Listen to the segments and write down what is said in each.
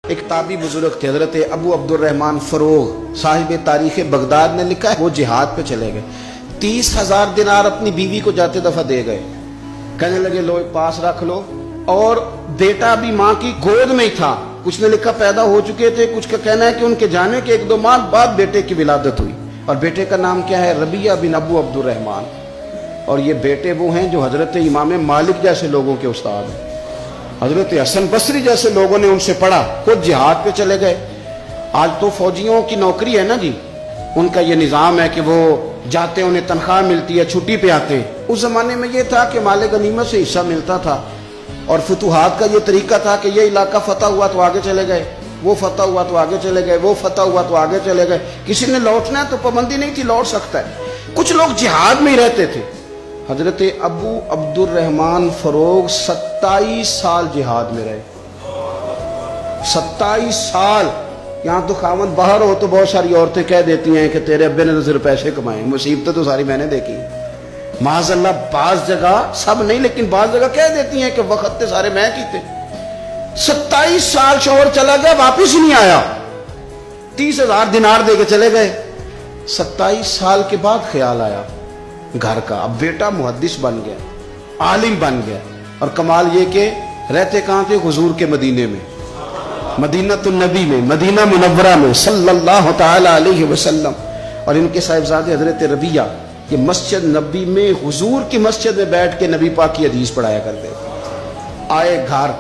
ایک تابعی بزرگ تھے حضرت ابو عبدالرحمن فروغ صاحب تاریخ بغداد نے لکھا ہے وہ جہاد پہ چلے گئے، 30,000 دینار اپنی بیوی کو جاتے دفعہ دے گئے، کہنے لگے لو پاس رکھ لو، اور بیٹا بھی ماں کی گود میں ہی تھا، کچھ نے لکھا پیدا ہو چکے تھے، کچھ کا کہنا ہے کہ ان کے جانے کے 1-2 ماہ بعد بیٹے کی ولادت ہوئی، اور بیٹے کا نام کیا ہے؟ ربیعہ بن ابو عبدالرحمن، اور یہ بیٹے وہ ہیں جو حضرت امام مالک جیسے لوگوں کے استاد ہیں، حضرت حسن بصری جیسے لوگوں نے ان سے پڑھا، خود جہاد پہ چلے گئے۔ آج تو فوجیوں کی نوکری ہے نا جی، ان کا یہ نظام ہے کہ وہ جاتے انہیں تنخواہ ملتی ہے، چھٹی پہ آتے ہیں۔ اس زمانے میں یہ تھا کہ مال غنیمت سے حصہ ملتا تھا، اور فتوحات کا یہ طریقہ تھا کہ یہ علاقہ فتح ہوا تو آگے چلے گئے، وہ فتح ہوا تو آگے چلے گئے، وہ فتح ہوا تو آگے چلے گئے، کسی نے لوٹنا ہے تو پابندی نہیں تھی، لوٹ سکتا ہے۔ کچھ لوگ جہاد میں ہی رہتے تھے۔ حضرت ابو عبدالرحمن فروغ 27 سال جہاد میں رہے، 27 سال۔ یہاں تو خاوند باہر ہو تو بہت ساری عورتیں کہہ دیتی ہیں کہ تیرے ابے نے تو صرف پیسے کمائے، مصیبتیں تو ساری میں نے دیکھی ہیں، معاذ اللہ۔ بعض جگہ، سب نہیں لیکن بعض جگہ کہہ دیتی ہیں کہ وقت تے سارے میں کیتے۔ 27 سال شوہر چلا گیا، واپس ہی نہیں آیا، 30,000 دینار دے کے چلے گئے۔ 27 سال کے بعد خیال آیا گھر کا، اب بیٹا محدث بن گیا، عالم بن گیا، اور کمال یہ کہ رہتے کہاں تھے؟ حضور کے مدینے میں، مدینۃ النبی میں، مدینہ منورہ میں صلی اللہ تعالی علیہ وسلم۔ اور ان کے صاحبزادے حضرت ربیعہ یہ مسجد نبی میں، حضور کی مسجد میں بیٹھ کے نبی پاک کی حدیث پڑھایا کرتے تھے۔ آئے گھر،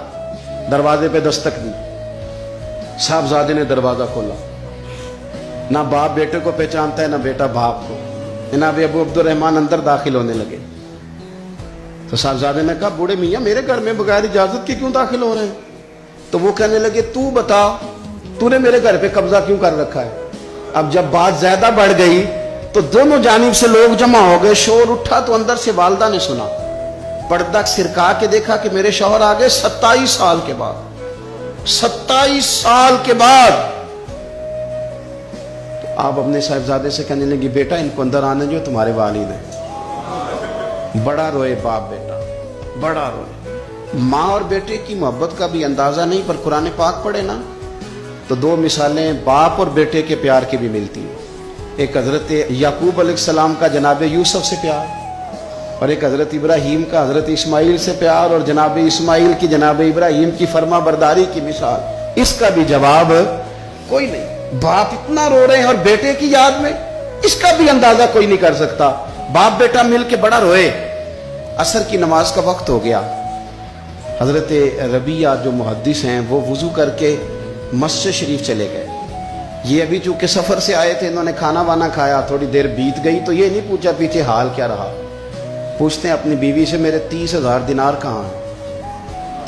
دروازے پہ دستک دی، صاحبزادے نے دروازہ کھولا، نہ باپ بیٹے کو پہچانتا ہے نہ بیٹا باپ کو۔ جناب ابو عبدالرحمن اندر داخل ہونے لگے تو صاحبزادے نے کہا بوڑھے میاں میرے گھر میں بغیر اجازت کے کیوں داخل ہو رہے ہیں؟ تو وہ کہنے لگے تو بتا، تو نے میرے گھر پہ قبضہ کیوں کر رکھا ہے؟ اب جب بات زیادہ بڑھ گئی تو دونوں جانب سے لوگ جمع ہو گئے، شور اٹھا تو اندر سے والدہ نے سنا، پردہ سرکا کے دیکھا کہ میرے شوہر آ گئے 27 سال کے بعد، 27 سال کے بعد۔ آپ اپنے صاحبزادے سے کہنے لگی بیٹا ان کو اندر آنے جو تمہارے والد ہیں۔ بڑا روئے باپ بیٹا، بڑا روئے۔ ماں اور بیٹے کی محبت کا بھی اندازہ نہیں، پر قرآن پاک پڑھے نا تو 2 مثالیں باپ اور بیٹے کے پیار کی بھی ملتی ہیں۔ ایک حضرت یعقوب علیہ السلام کا جناب یوسف سے پیار، اور ایک حضرت ابراہیم کا حضرت اسماعیل سے پیار، اور جناب اسماعیل کی جناب ابراہیم کی فرما برداری کی مثال۔ اس کا بھی جواب کوئی نہیں۔ باپ اتنا رو رہے ہیں اور بیٹے کی یاد میں، اس کا بھی اندازہ کوئی نہیں کر سکتا۔ باپ بیٹا مل کے بڑا روئے۔ عصر کی نماز کا وقت ہو گیا، حضرت ربیعہ جو محدث ہیں وہ وضو کر کے مسجد شریف چلے گئے۔ یہ ابھی چونکہ سفر سے آئے تھے، انہوں نے کھانا وانا کھایا، تھوڑی دیر بیت گئی تو یہ نہیں پوچھا پیچھے حال کیا رہا، پوچھتے ہیں اپنی بیوی سے میرے 30,000 دینار کہاں ہیں؟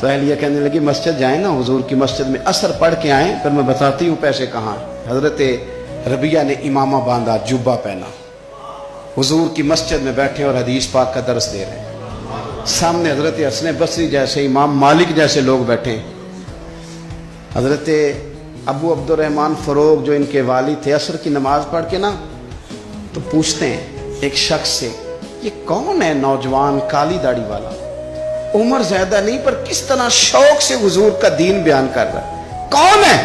تو اہلیہ کہنے لگی مسجد جائیں نا، حضور کی مسجد میں عصر پڑھ کے آئیں، پھر میں بتاتی ہوں پیسے کہاں ہیں۔ حضرت ربیعہ نے امامہ باندھا، جبہ پہنا، حضور کی مسجد میں بیٹھے اور حدیث پاک کا درس دے رہے ہیں۔ سامنے حضرت حسن بصری جیسے، امام مالک جیسے لوگ بیٹھے ہیں۔ حضرت ابو عبدالرحمن فروغ جو ان کے والد تھے، عصر کی نماز پڑھ کے نا تو پوچھتے ہیں ایک شخص سے یہ کون ہے نوجوان کالی داڑھی والا، عمر زیادہ نہیں پر کس طرح شوق سے حضور کا دین بیان کر رہا ہے، کون ہے؟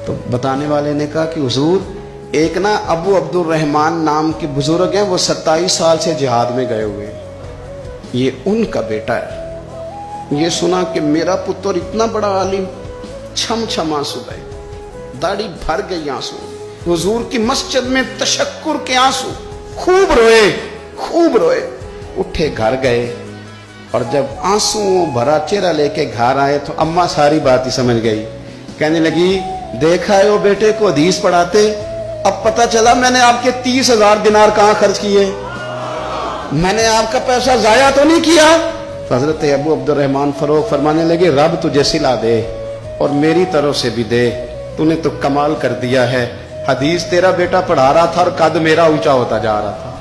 تو بتانے والے نے کہا کہ حضور ایک نا ابو عبدالرحمن نام کے بزرگ ہیں، وہ 27 سال سے جہاد میں گئے ہوئے ہیں، یہ ان کا بیٹا ہے۔ یہ سنا کہ میرا پتر اتنا بڑا عالم، چھم چھم آنسو گئے، داڑھی بھر گئی آنسو، حضور کی مسجد میں تشکر کے آنسو، خوب روئے، خوب روئے۔ اٹھے گھر گئے، اور جب آنسو بھرا چہرہ لے کے گھر آئے تو اماں ساری بات ہی سمجھ گئی، کہنے لگی دیکھا ہے وہ بیٹے کو حدیث پڑھاتے، اب پتہ چلا میں نے آپ کے 30,000 دینار کہاں خرچ کیے، میں نے آپ کا پیسہ ضائع تو نہیں کیا۔ تو حضرت ابو عبدالرحمن فروغ فرمانے لگے رب تجھے صلہ دے اور میری طرف سے بھی دے، تو نے تو کمال کر دیا ہے۔ حدیث تیرا بیٹا پڑھا رہا تھا اور قد میرا اونچا ہوتا جا رہا تھا،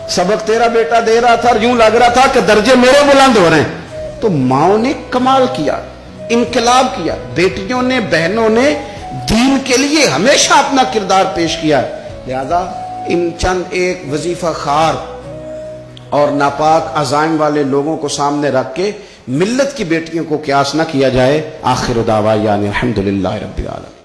سبق تیرا بیٹا دے رہا تھا اور یوں لگ رہا تھا کہ درجے میرے بلند ہو رہے ہیں۔ تو ماؤں نے کمال کیا، انقلاب کیا، بیٹیوں نے، بہنوں نے دین کے لیے ہمیشہ اپنا کردار پیش کیا ہے۔ لہذا ان چند ایک وظیفہ خار اور ناپاک عزائم والے لوگوں کو سامنے رکھ کے ملت کی بیٹیوں کو قیاس نہ کیا جائے. آخر دعوانا الحمدللہ رب العالمین.